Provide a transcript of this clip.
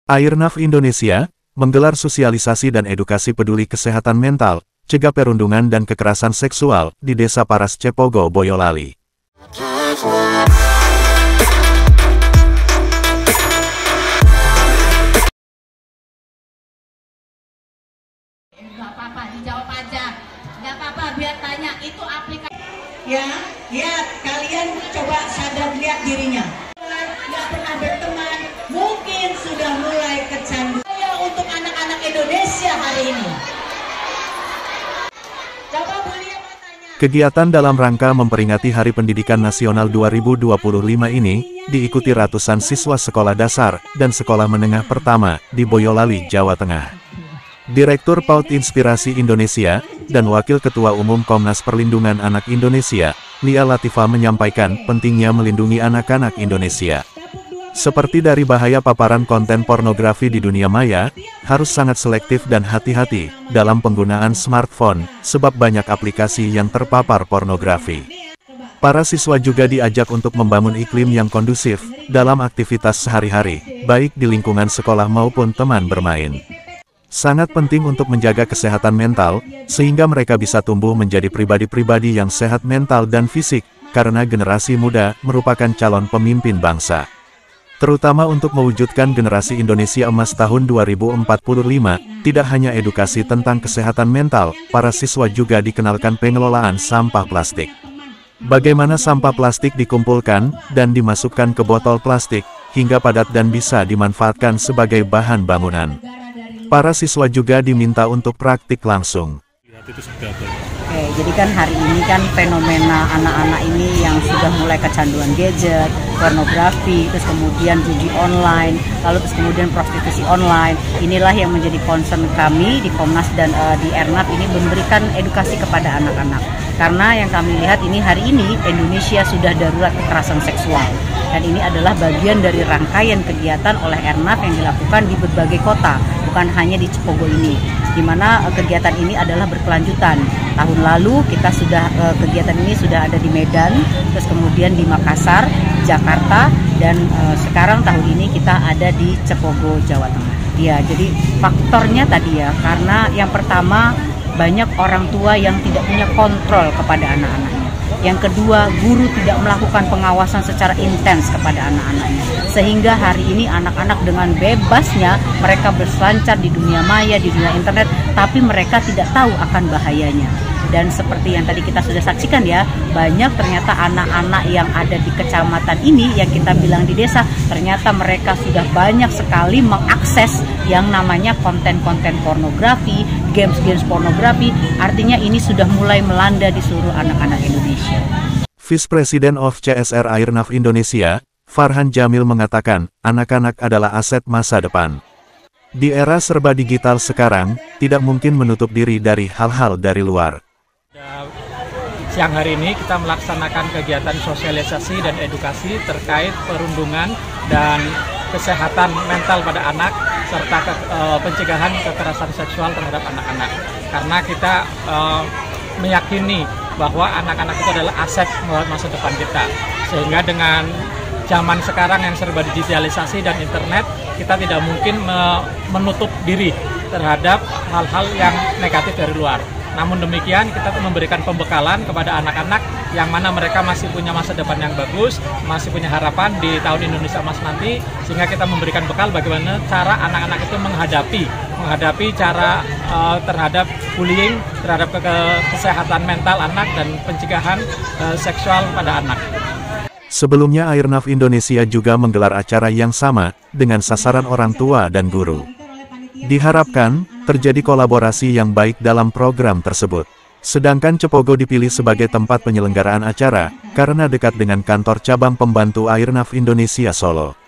Airnav Indonesia menggelar sosialisasi dan edukasi peduli kesehatan mental, cegah perundungan dan kekerasan seksual di Desa Paras Cepogo, Boyolali. Nggak apa-apa, dijawab aja. Nggak apa-apa, biar tanya, itu aplikasi. Ya, lihat, kalian coba sadar lihat dirinya. Nggak pernah berteman, mungkin sudah mulai kecanduan. Untuk anak-anak Indonesia hari ini. Coba Bu Lia mau tanya. Kegiatan dalam rangka memperingati Hari Pendidikan Nasional 2025 ini diikuti ratusan siswa sekolah dasar dan sekolah menengah pertama di Boyolali, Jawa Tengah. Direktur PAUD Inspirasi Indonesia dan Wakil Ketua Umum Komnas Perlindungan Anak Indonesia, Lia Latifah menyampaikan pentingnya melindungi anak-anak Indonesia. Seperti dari bahaya paparan konten pornografi di dunia maya, harus sangat selektif dan hati-hati dalam penggunaan smartphone, sebab banyak aplikasi yang terpapar pornografi. Para siswa juga diajak untuk membangun iklim yang kondusif dalam aktivitas sehari-hari, baik di lingkungan sekolah maupun teman bermain. Sangat penting untuk menjaga kesehatan mental, sehingga mereka bisa tumbuh menjadi pribadi-pribadi yang sehat mental dan fisik, karena generasi muda merupakan calon pemimpin bangsa. Terutama untuk mewujudkan generasi Indonesia emas tahun 2045, tidak hanya edukasi tentang kesehatan mental, para siswa juga dikenalkan pengelolaan sampah plastik. Bagaimana sampah plastik dikumpulkan dan dimasukkan ke botol plastik, hingga padat dan bisa dimanfaatkan sebagai bahan bangunan. Para siswa juga diminta untuk praktik langsung. Oke, jadi kan hari ini kan fenomena anak-anak ini yang sudah mulai kecanduan gadget, pornografi, terus kemudian judi online, lalu terus kemudian prostitusi online. Inilah yang menjadi concern kami di Komnas dan di Airnav ini, memberikan edukasi kepada anak-anak. Karena yang kami lihat ini hari ini Indonesia sudah darurat kekerasan seksual. Dan ini adalah bagian dari rangkaian kegiatan oleh Airnav yang dilakukan di berbagai kota, bukan hanya di Cepogo ini. Di mana kegiatan ini adalah berkelanjutan. Tahun lalu kita sudah kegiatan ini sudah ada di Medan, terus kemudian di Makassar, Jakarta, dan sekarang tahun ini kita ada di Cepogo, Jawa Tengah. Ya, jadi faktornya tadi ya, karena yang pertama banyak orang tua yang tidak punya kontrol kepada anak-anaknya. Yang kedua, guru tidak melakukan pengawasan secara intens kepada anak-anaknya. Sehingga hari ini anak-anak dengan bebasnya mereka berselancar di dunia maya, di dunia internet, tapi mereka tidak tahu akan bahayanya. Dan seperti yang tadi kita sudah saksikan ya, banyak ternyata anak-anak yang ada di kecamatan ini, yang kita bilang di desa, ternyata mereka sudah banyak sekali mengakses yang namanya konten-konten pornografi, games-games pornografi. Artinya ini sudah mulai melanda di seluruh anak-anak Indonesia. Vice President of CSR Airnav Indonesia, Farhan Jamil mengatakan, anak-anak adalah aset masa depan. Di era serba digital sekarang, tidak mungkin menutup diri dari hal-hal dari luar. Siang hari ini kita melaksanakan kegiatan sosialisasi dan edukasi terkait perundungan dan kesehatan mental pada anak, serta pencegahan kekerasan seksual terhadap anak-anak. Karena kita meyakini bahwa anak-anak itu adalah aset buat masa depan kita. Sehingga dengan zaman sekarang yang serba digitalisasi dan internet, kita tidak mungkin menutup diri terhadap hal-hal yang negatif dari luar. Namun demikian, kita memberikan pembekalan kepada anak-anak yang mana mereka masih punya masa depan yang bagus, masih punya harapan di tahun Indonesia Emas nanti, sehingga kita memberikan bekal bagaimana cara anak-anak itu menghadapi cara terhadap bullying, terhadap kesehatan mental anak dan pencegahan seksual pada anak. Sebelumnya Airnav Indonesia juga menggelar acara yang sama dengan sasaran orang tua dan guru. Diharapkan terjadi kolaborasi yang baik dalam program tersebut. Sedangkan Cepogo dipilih sebagai tempat penyelenggaraan acara karena dekat dengan kantor cabang pembantu Airnav Indonesia Solo.